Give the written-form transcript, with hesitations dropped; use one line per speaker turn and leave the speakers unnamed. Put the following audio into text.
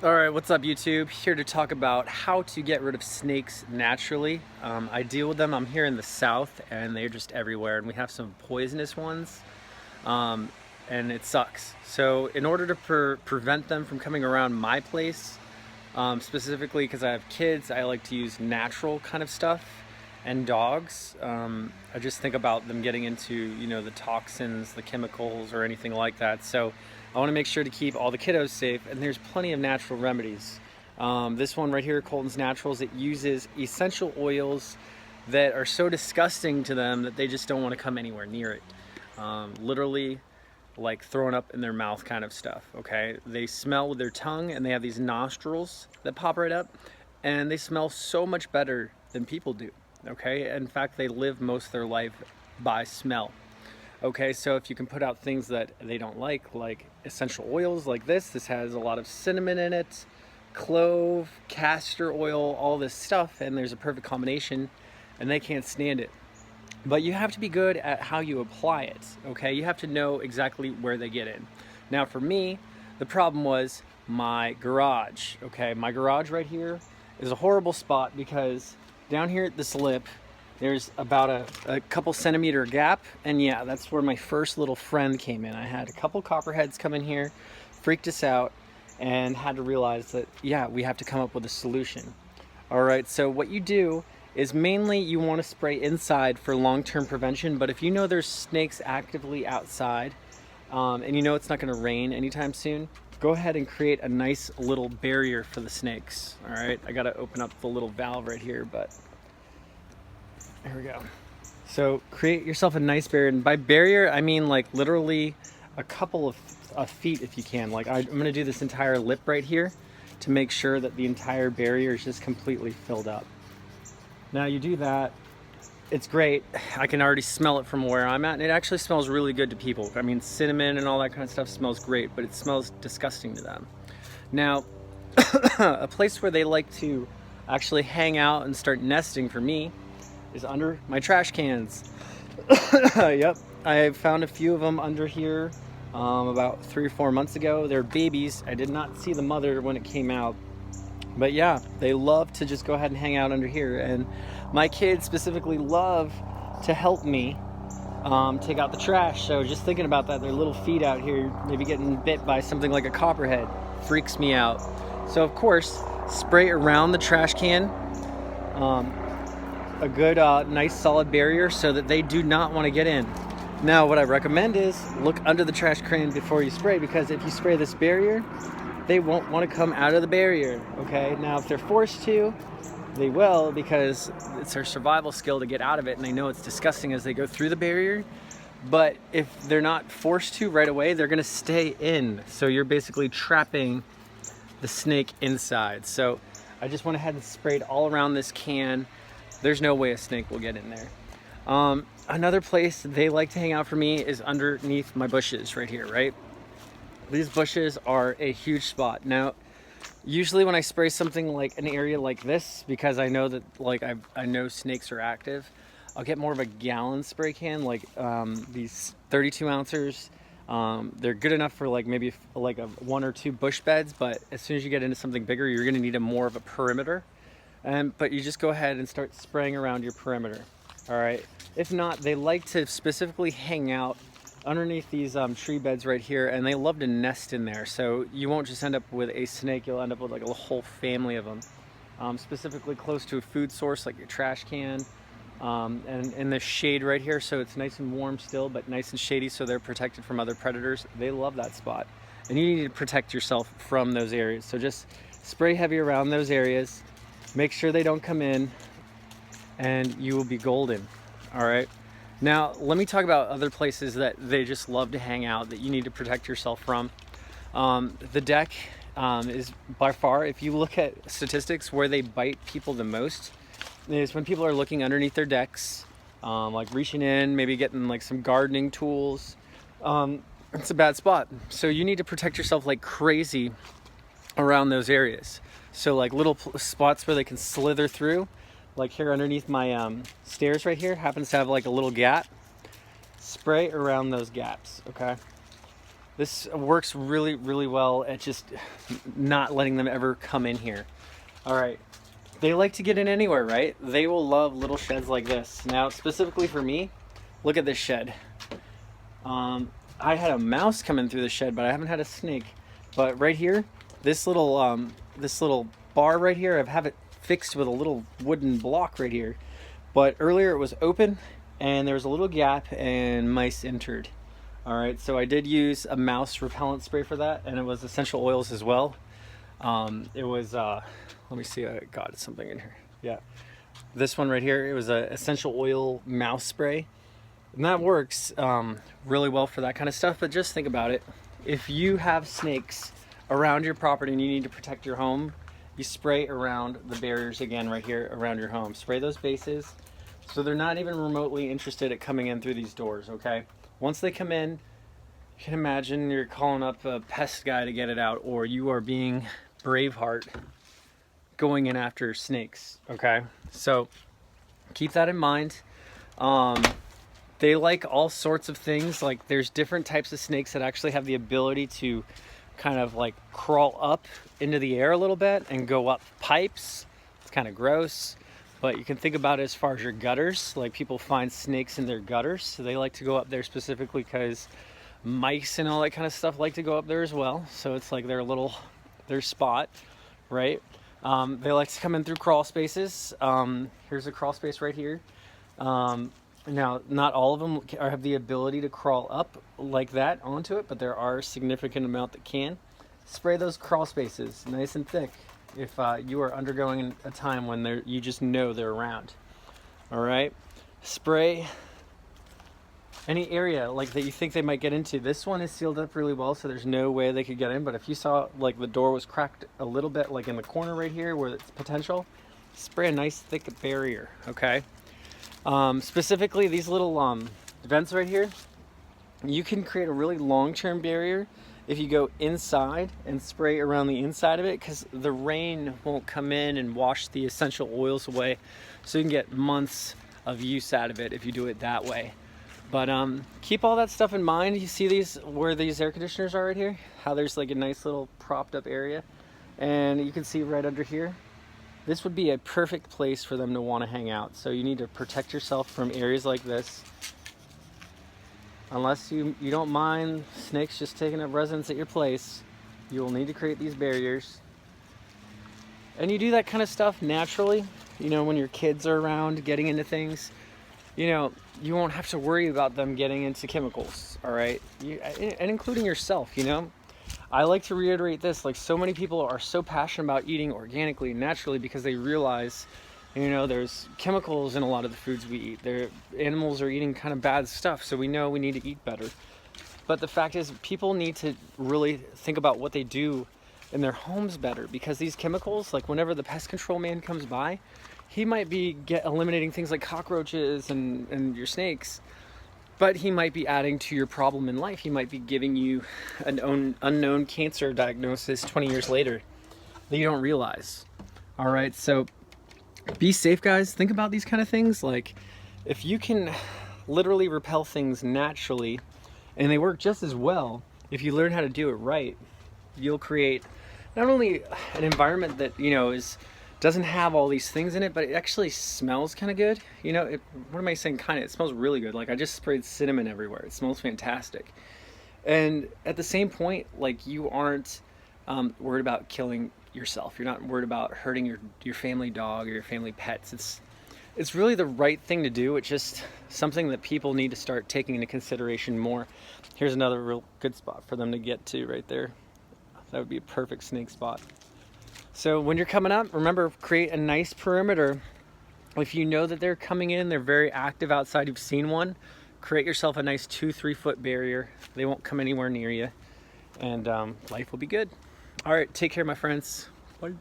Alright, what's up YouTube? Here to talk about how to get rid of snakes naturally. I deal with them. I'm here in the south and they're just everywhere, and we have some poisonous ones, um, and it sucks. So in order to prevent them from coming around my place, specifically because I have kids, I like to use natural kind of stuff, and dogs. I just think about them getting into, the toxins, the chemicals, or anything like that. So I want to make sure to keep all the kiddos safe, and there's plenty of natural remedies. This one right here, Colton's Naturals, it uses essential oils that are so disgusting to them that they just don't want to come anywhere near it. Literally like throwing up in their mouth kind of stuff, okay? They smell with their tongue, and they have these nostrils that pop right up, and they smell so much better than people do, okay? In fact, they live most of their life by smell. Okay, so if you can put out things that they don't like essential oils like this has a lot of cinnamon in it, clove, castor oil, all this stuff, and there's a perfect combination, and they can't stand it. But you have to be good at how you apply it, okay? You have to know exactly where they get in. Now for me, the problem was my garage, okay? My garage right here is a horrible spot because down here at this lip, there's about a couple centimeter gap, and yeah, that's where my first little friend came in. I had a couple copperheads come in here, freaked us out, and had to realize that, yeah, we have to come up with a solution. All right, so what you do is mainly you want to spray inside for long-term prevention, but if you know there's snakes actively outside, and you know it's not going to rain anytime soon, go ahead and create a nice little barrier for the snakes. All right, I got to open up the little valve right here, but there we go. So create yourself a nice barrier, and by barrier I mean like literally a couple of feet if you can. Like I'm gonna do this entire lip right here to make sure that the entire barrier is just completely filled up. Now you do that, it's great. I can already smell it from where I'm at, and it actually smells really good to people. I mean, cinnamon and all that kind of stuff smells great, but it smells disgusting to them. Now, a place where they like to actually hang out and start nesting for me is under my trash cans. Yep, I found a few of them under here about 3 or 4 months ago. They're babies. I did not see the mother when it came out, but yeah, they love to just go ahead and hang out under here, and my kids specifically love to help me take out the trash. So just thinking about that, their little feet out here maybe getting bit by something like a copperhead freaks me out. So of course, spray around the trash can, a good nice solid barrier so that they do not want to get in. Now what I recommend is look under the trash can before you spray, because if you spray this barrier, they won't want to come out of the barrier, okay? Now if they're forced to, they will, because it's their survival skill to get out of it, and they know it's disgusting as they go through the barrier. But if they're not forced to right away, they're gonna stay in, so you're basically trapping the snake inside. So I just went ahead and sprayed all around this can. There's no way a snake will get in there. Another place they like to hang out for me is underneath my bushes right here, right? These bushes are a huge spot. Now, usually when I spray something like an area like this, because I know that I know snakes are active, I'll get more of a gallon spray can, like these 32 ounces. They're good enough for maybe a 1 or 2 bush beds, but as soon as you get into something bigger, you're gonna need more of a perimeter. But you just go ahead and start spraying around your perimeter, all right? If not, they like to specifically hang out underneath these tree beds right here, and they love to nest in there. So you won't just end up with a snake, you'll end up with like a whole family of them. Specifically close to a food source like your trash can, and in the shade right here, so it's nice and warm still, but nice and shady, so they're protected from other predators. They love that spot, and you need to protect yourself from those areas. So just spray heavy around those areas. Make sure they don't come in, and you will be golden. All right. Now, let me talk about other places that they just love to hang out that you need to protect yourself from. The deck is by far, if you look at statistics, where they bite people the most is when people are looking underneath their decks, like reaching in, maybe getting like some gardening tools. It's a bad spot. So you need to protect yourself like crazy around those areas. So like little spots where they can slither through, like here underneath my stairs right here happens to have like a little gap. Spray around those gaps, okay? This works really, really well at just not letting them ever come in here. All right. They like to get in anywhere, right? They will love little sheds like this. Now, specifically for me, look at this shed. I had a mouse come in through the shed, but I haven't had a snake. But right here, this little bar right here, I have it fixed with a little wooden block right here. But earlier it was open, and there was a little gap, and mice entered. All right, so I did use a mouse repellent spray for that, and it was essential oils as well. It was, let me see, I got something in here. Yeah, this one right here, it was a essential oil mouse spray. And that works really well for that kind of stuff, but just think about it. If you have snakes around your property and you need to protect your home, you spray around the barriers again right here around your home. Spray those bases so they're not even remotely interested at coming in through these doors, okay? Once they come in, you can imagine you're calling up a pest guy to get it out, or you are being Braveheart going in after snakes, okay? So keep that in mind. They like all sorts of things. Like there's different types of snakes that actually have the ability to kind of like crawl up into the air a little bit and go up pipes. It's kind of gross, but you can think about it as far as your gutters. Like people find snakes in their gutters, so they like to go up there specifically because mice and all that kind of stuff like to go up there as well. So it's like their spot, right? They like to come in through crawl spaces. Here's a crawl space right here. Now, not all of them have the ability to crawl up like that onto it, but there are a significant amount that can. Spray those crawl spaces nice and thick if you are undergoing a time when you just know they're around. All right? Spray any area like that you think they might get into. This one is sealed up really well, so there's no way they could get in, but if you saw like the door was cracked a little bit, like in the corner right here where it's potential, spray a nice thick barrier, okay? Specifically these little vents right here, you can create a really long-term barrier if you go inside and spray around the inside of it, because the rain won't come in and wash the essential oils away, so you can get months of use out of it if you do it that way. But keep all that stuff in mind. You see these where these air conditioners are right here, how there's like a nice little propped up area, and you can see right under here, this would be a perfect place for them to want to hang out. So you need to protect yourself from areas like this. Unless you don't mind snakes just taking up residence at your place, you will need to create these barriers. And you do that kind of stuff naturally, you know, when your kids are around getting into things, you know, you won't have to worry about them getting into chemicals, all right? And including yourself, you know? I like to reiterate this, like so many people are so passionate about eating organically and naturally because they realize, you know, there's chemicals in a lot of the foods we eat. Animals are eating kind of bad stuff, so we know we need to eat better. But the fact is, people need to really think about what they do in their homes better, because these chemicals, like whenever the pest control man comes by, he might be eliminating things like cockroaches and your snakes, but he might be adding to your problem in life. He might be giving you an unknown cancer diagnosis 20 years later that you don't realize. All right, so be safe, guys. Think about these kind of things. Like if you can literally repel things naturally, and they work just as well if you learn how to do it right, you'll create not only an environment that, you know, doesn't have all these things in it, but it actually smells kind of good. You know, what am I saying kind of? It smells really good. Like I just sprayed cinnamon everywhere. It smells fantastic. And at the same point, like you aren't worried about killing yourself. You're not worried about hurting your family dog or your family pets. It's really the right thing to do. It's just something that people need to start taking into consideration more. Here's another real good spot for them to get to right there. That would be a perfect snake spot. So when you're coming up, remember, create a nice perimeter. If you know that they're coming in, they're very active outside, you've seen one, create yourself a nice 2-3 foot barrier. They won't come anywhere near you, and life will be good. All right, take care, my friends. Bye.